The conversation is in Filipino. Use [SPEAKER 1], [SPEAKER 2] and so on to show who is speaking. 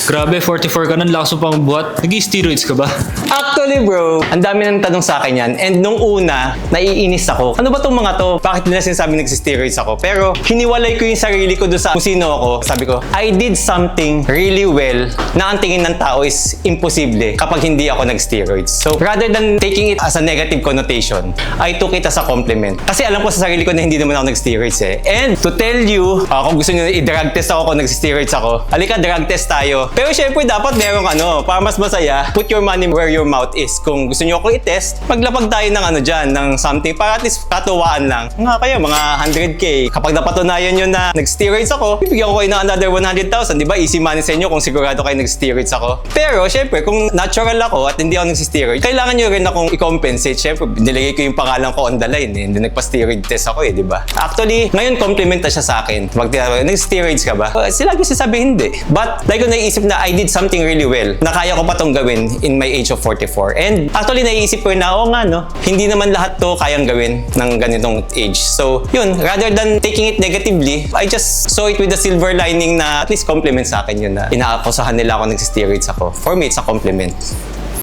[SPEAKER 1] Grabe, 44 ka na, lakas mo pang buhat. Nag-steroids ka ba?
[SPEAKER 2] Actually bro, ang dami nang tanong sa akin yan. And nung una, naiinis ako. Ano ba tong mga to? Bakit nila sinasabi nag-steroids ako? Pero hiniwalay ko yung sarili ko doon sa kung sino ako. Sabi ko, I did something really well na ang tingin ng tao is imposible kapag hindi ako nag-steroids. So rather than taking it as a negative connotation, I took it as a compliment. Kasi alam ko sa sarili ko na hindi naman ako nag-steroids eh. And to tell you, kung gusto nyo i-drug test ako kung nag-steroids ako, halika drug test tayo. Pero syempre dapat merong para mas masaya, put your money where your mouth is. Kung gusto nyo ako i-test, maglapag tayo ng dyan, ng something para at least katuwaan lang. Nga kayo, mga 100k. Kapag napatunayan nyo na nag-steroids ako, bibigyan ko kayo ng another 100,000. Di ba? Easy money sa inyo kung sigurado kayo nag-steroids ako. Pero syempre, kung natural ako at hindi ako nag-steroid, kailangan nyo rin akong i-compensate. Syempre, nilagay ko yung pangalan ko on the line eh. Hindi nagpa-steroid test ako eh, di ba? Actually, ngayon compliment na siya sa akin. Pag tinawag, nag-steroids ka ba? Sila sasabi hindi. But, like ko naisip na I did something really well, na kaya ko pa tong gawin in my age of 44. And actually, naisip ko na, hindi naman lahat to kayang gawin ng ganitong age. So, yun, rather than taking it negatively, I just saw it with the silver lining na at least compliment sa akin yun na inaakusahan nila ako nag-steroids ako. For me, it's a compliment.